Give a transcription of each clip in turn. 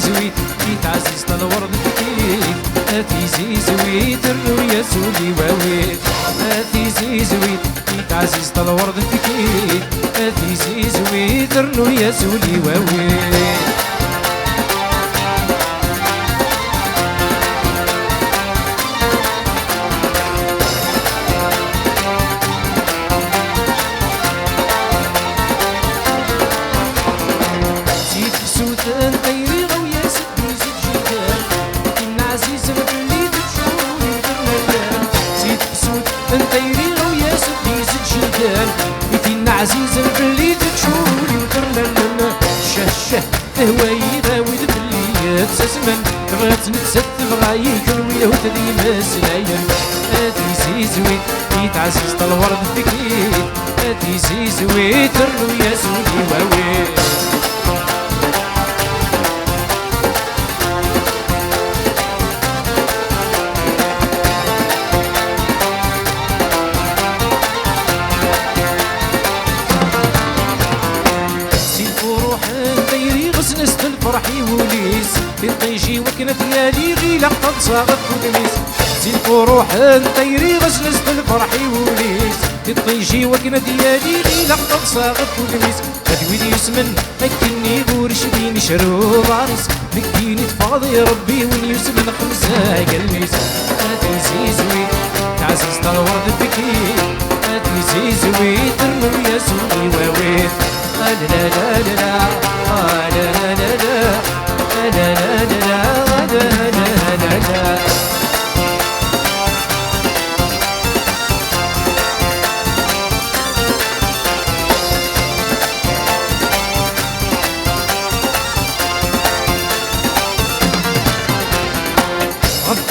زويت يتعزز الورد الكيف أثي زويت الرؤيا سولي واويت أثي زويت يتعزز الورد الكيف أثي زويت الرؤيا سولي واويت عزيز البليد تشوري وترللل شه هواي راود بليات سسمن بغات نتسد بغاي كلوي وتدي مسلايم هاتي زويت يتعزز الورد بكيت هاتي زويت الرؤيا سولي واويت فرحي وليس تنطيجي وكنت يالي غي لقطة صاغت ودميس زين روح نطيري غسلس بالفرحي وليس تنطيجي وكنت يالي غي لقطة صاغت ودميس هدويدي يسمن هكني بورش بيني شرو بارس بكيني تفاضي ربي ونيسمن خمسة قلميس هاتي زيزوي تعزز الورد بكي هاتي زيزوي ترمو يا سوقي واويت لا لا لا لا لا لا لا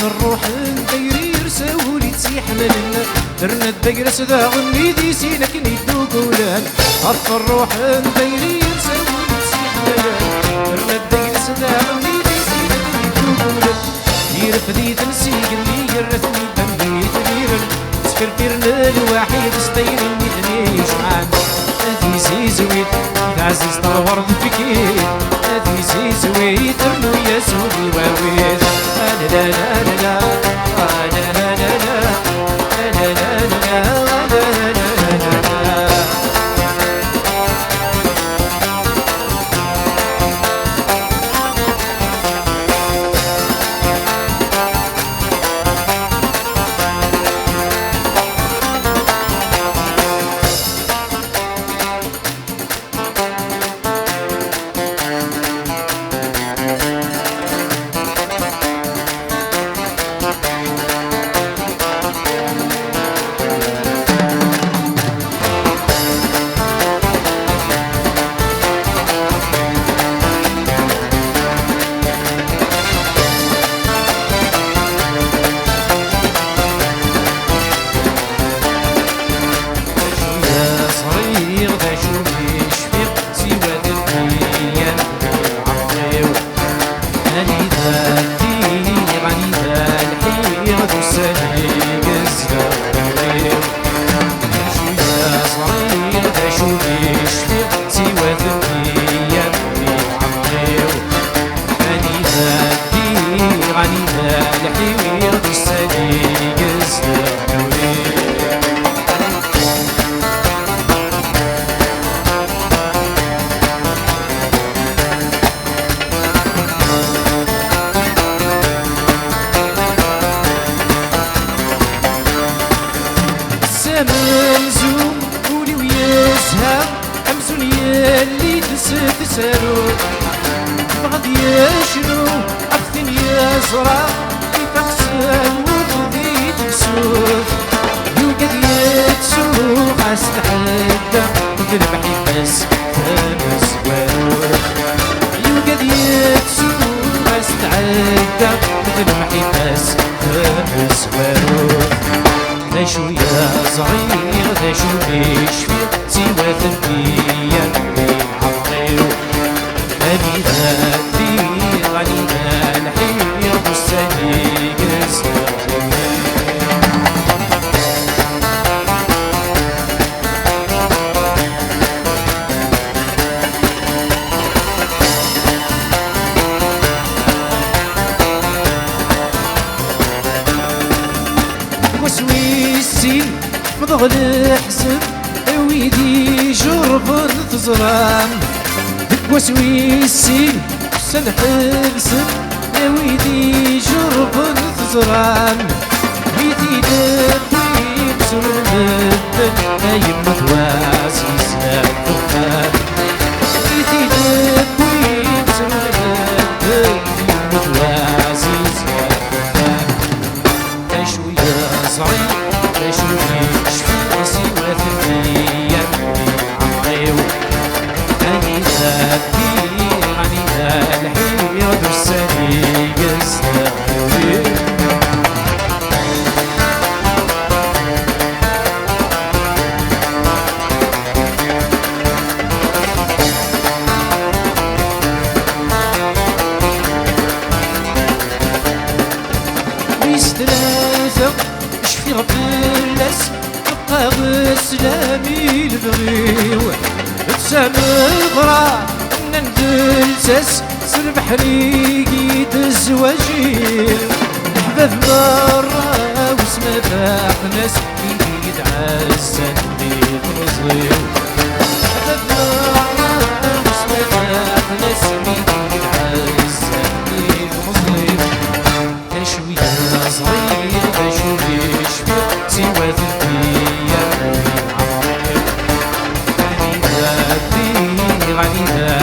الروح نديري يرسولي تسيح ملنا درنا الدقرة سدا غنيدي سينك نيدو قولان الروح نديري يرسولي تسيح ملنا درنا الدقرة سدا غنيدي سينك نيدو قولان يرفدي تنسيق اللي يرثني بمبي تغيرن تفرفرنا الواحد سطيني نيدني شعان هذي زيزويت يتعزز الورد بكيت هذي زيزويت رنو يا سولي واويت لا لا لا لا لا لا لا لا لا لا منزوم قولي ويسها أمزون يالي تسالو بغد يشنو أفتن يزرع كيف أحسن وغدي تسوق يوقد يتسوق أستحدى تذبحي بس تمس وروح يوقد يتسوق أستحدى تذبحي بس تمس وروح ذا شو يا صغير ذا شو بيشفي سوى ذنبي يمي عطيو أبي ذاتي غنينا الحير بالسهيق غلي حسن ويدي جرب تزرام وسويسي سنحبسن ويدي جرب تزرام بيتي دبي بسرمد يما تواسي سنفخان بيتي دبي بسرمد يما تواسي سنفخان شوية صعيب شوية شفي سوى ثنية عمريو أني ذاتي عني الحيرة السني يستغفر ثلاثة شفي غفلس تبقى غسلامي البغيو تسامي غرا نندلسس سربح ريقي تزواجيل نحبذ مرة وسما باقناس يدي عزان لي غزيو نحبذ مرة وسما باقناس يدي عزان لي غزيو شوية صغير بشوفي شفيق سوى ذنبي يا عمري غني ذاتي غني ذاتي